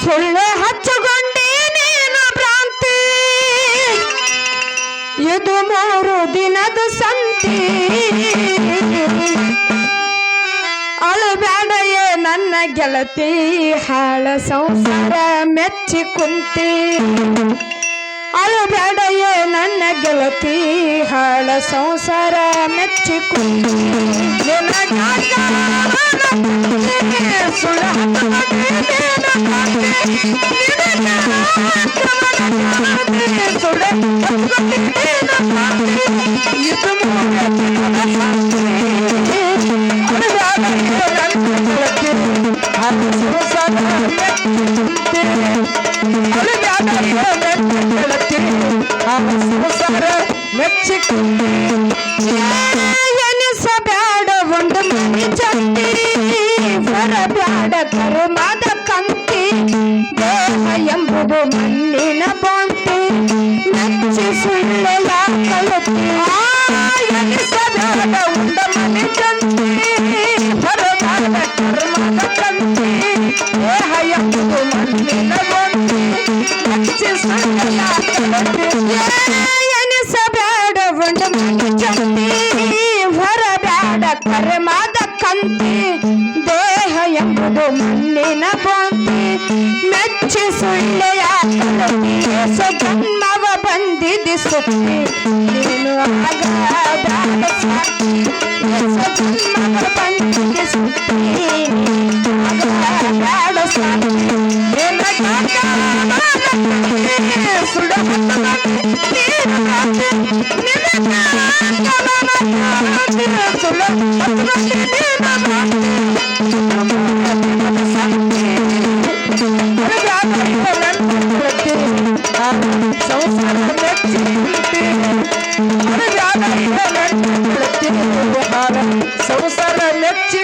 ಸುಳ್ಳೆ ಹಚ್ಚುಕೊಂಡಿ ನೀನು ಭ್ರಾಂತಿ ಇದು 3 ದಿನದ ಸಂತಿ ಅಳಬೇಡೆಯೇ ನನ್ನ ಗೆಳತಿ ಹಾಳ ಸಂಸಾರ ಮೆಚ್ಚಿ ಕುಂತಿ ಅಳಬೇಡೆಯೇ ನನ್ನ ಗೆಳತಿ ಹಾಳ ಸಂಸಾರ ಮೆಚ್ಚಿ ಕುಂತಿ ಎನಿಸಬೇಡ ಒಂದು ಮನೆ ಚಂದಿ ಬರಬೇಡ ಕರ್ಮದ ಕಂತಿ ದೇಹ ಎಂಬುದು ಮಣ್ಣಿನ ಬಾಂತಿ ಮೆಚ್ಚಿ ಸುಳ್ಳೆಲ್ಲ ಕಲತಿ ಎನಿಸಬೇಡ ಒಂದು ಮನೆ ಚಂದಿ ಬರಬೇಡ ಕರ್ಮದ ಕಂತಿ ದೇಹ ಎಂಬುದು ಮಣ್ಣಿನ ಬಾಂತಿ ಮೆಚ್ಚಿ ಸುಳ್ಳೆಲ್ಲ ಕಲತಿ ಎನಿಸಬೇಡ ಒಂದು ಮನೆ ಚಂದಿ ಹೊರಬೇಡ ಕರ್ಮದ ಕಂತಿ ದೇಹ ಎಂಬುದು ಮಣ್ಣಿನ ಬಾಂತಿ ಮೆಚ್ಚಿ ಸುಳ್ಳೆಯ ಜನ್ಮವ ಬಂದಿದೆ ಸುತ್ತಿ ನೀನು ಆಗ ಜನ್ಮವ ಬಂದಿದೆ ಸುತ್ತಿ ಬೇಡ ಸುಡ ಸಂಸಾರ ಮೆಚ್ಚಿ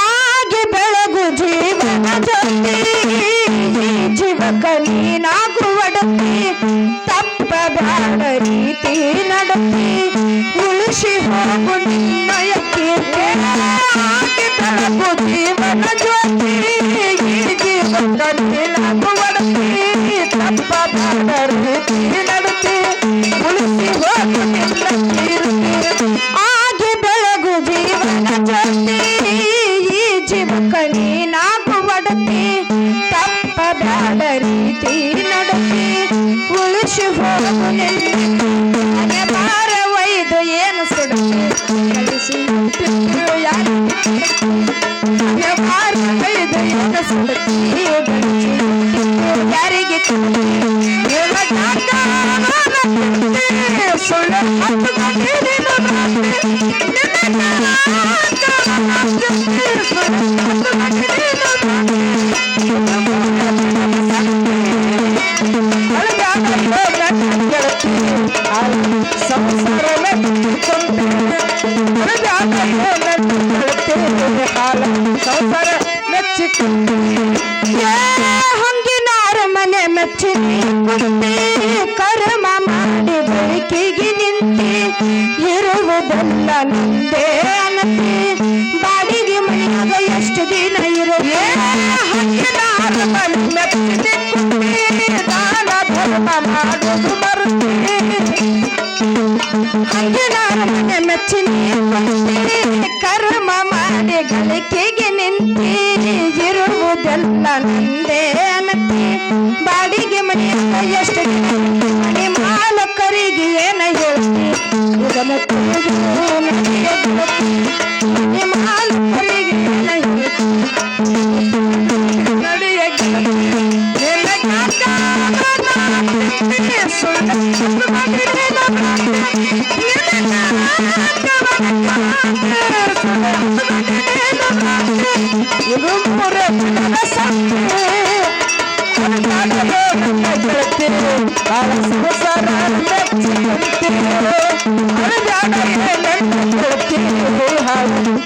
ಆಗಿ ಬೆಳಗು ಜೀವನ ಜೊತೆ ಜೀವಕ ನೀನಾಗುವಡತಿ ತಪ್ಪ ಬ್ಯಾಡ ರೀತಿ ನಡತಿ ಉಳಿಸಿ ಹೋಗು ನಿನ್ನಯ ಕೀರ್ತಿ ಆಗಿ ಬೆಳಗು ಜೀವನ ಜೊತೆ ಜೀವಕ ನೀನಾಗುವಡತಿ ತಪ್ಪ ಬ್ಯಾಡ ರೀತಿ ನಡತಿ ಉಳಿಸಿ ಹೋಗು ನಿನ್ನ ಕೀರ್ತಿ ಆಗಿ ಬೆಳಗು ಜೀವನ ಜೊತೆ ಈ ಜೀವಕ ನೀನಾಗುವಡತಿ ತಪ್ಪ ಬ್ಯಾಡ ರೀತಿ ನಡತಿ ಉಳಿಸಿ ಹೋಗು ನಿನ್ನ ಬಾರ ಒಯ್ದು ಏನು ಸುಡತಿ ಬಾರ ಒಯ್ದು ಏನು ಸುಡತಿ ಯಾರಿಗೆ ಸುಳ್ಳು ಸಂಸಾರ ಮೆಚ್ಚಿ ಹಂಗಿನಾರ ಮನೆ ಮೆಚ್ಚಿ ಕರ್ಮ ಮಾಡಿ ಬೆಳಕಿಗೆ ನಿಂತಿ ಇರುವುದಲ್ಲ ನಂದೇ ಅನತಿ ಬಾಡಿಗೆ ಮನೆಯಾಗ ಎಷ್ಟು ದಿನ ಇರುವೆ ಹಂಗಿನಾರ ಮನೆ ಮೆಚ್ಚಿ ದಾನ ಧರ್ಮ ಮಾಡೋದು ಮರುತ್ತಿ ಹಂಗಿನಾರ ಮನೆ ಮೆಚ್ಚಿ ಕರ್ಮ ಮಾಡಿ ಗಳಿಕೆಗೆ ನಿಂತಿ ಇರುವುದೆಲ್ಲ ನಂದೇ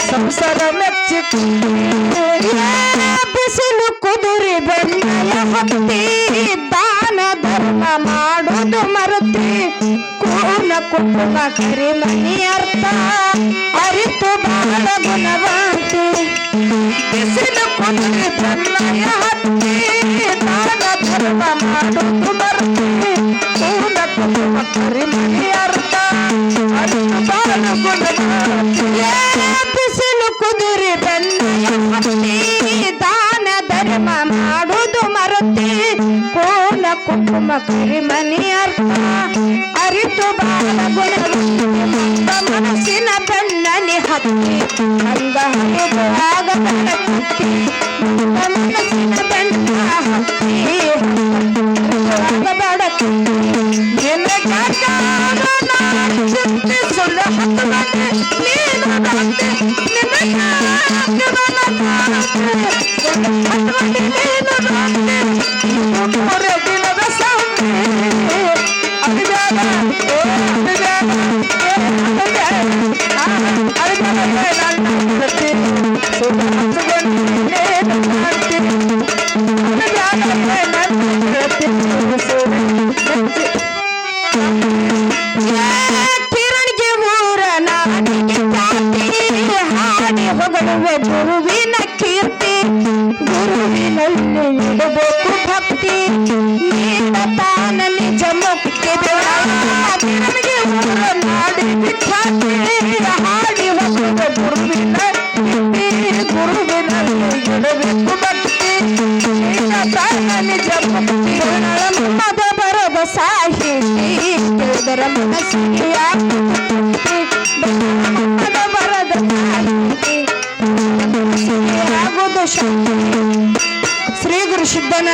ಸಂಸಾರ ಮೆಚ್ಚಿ ಬಿಸಿಲು ಕುದುರೆ ಬೆಣ್ಣೆಯ ಹತ್ತಿ ದಾನ ಧರ್ಮ ಮಾಡುವುದು ಮರುತಿ ಕೂನ ಕುಟುಂಬ ಕರಿಮನಿ ಅರ್ಥ ಅರಿತು ಬಾಳ ಗುಣವಂತಿ ಬಿಸಿಲು ಕುದುರೆ ಬೆಣ್ಣೆಯ ಹತ್ತಿ ದಾನ ಧರ್ಮ ಮಾಡುವುದು ಮರುತಿ ಕೂನ ಕುಟುಂಬ ಕರಿಮನಿ ಅರ್ಥ ಅರಿತು ಬಾಳ ಗುಣವಂತಿ ಬಿಸಿಲು ಕುದುರೆ ಬೆಣ್ಣೆಯ ಹತ್ತಿ ದಾನ ಧರ್ಮ ಮಾಡುವುದು ಮರುತಿ ಕೋನ ಕುಟುಂಬ ಕರಿಮನಿ ಅರ್ಥ ಅರಿತು ಬಾಳ ಗುಣ ಮನಸ್ಸಿನ ಬೆಣ್ಣನೆ ಹತ್ತಿ ಹಂಗ ಹರಿದು ಆಗ ಬೆಳಕತ್ತಿ ಮನಸ್ಸಿನ ಬೆಣ್ಣ ಹತ್ತಿ ಆಗ ಬೆಳಕತ್ತಿ ಸುಳ್ಳು ಹತ್ತು ನೀನು ಕಿರಣಿಗೆ ಊರ ನಾಡಿಗೆ ಹಾಡಿ ಹೊಗಳುವೆ ಗುರುವಿನ ಕೀರ್ತಿ ಗುರುವಿನಲ್ಲಿ ಇಡಬೇಕು ಭಕ್ತಿ ನೀನ ತಾನ ನಿಜ ಮುಕ್ತಿ ಕಿರಣಿಗೆ ಊರ ನಾಡಿಗೆ ಹಾಡಿ ಹೊಗಳುವೆ ಗುರುವಿನ ಗುರುವಿನಲ್ಲಿ ಇಡಬೇಕು ಭಕ್ತಿ ನೀನ ತಾನ ನಿಜ ಮುಕ್ತಿ ಮದ ಬರದ ಸಾಹಿತಿ ಕೇಳಿದರ ಮನಸ್ಸಿಗೆ ಮದ ಬರದ ಸಾಹಿತಿ ಆಗೋದು ಶಕ್ತಿ ಶ್ರೀ ಗುರು ಸಿದ್ಧನ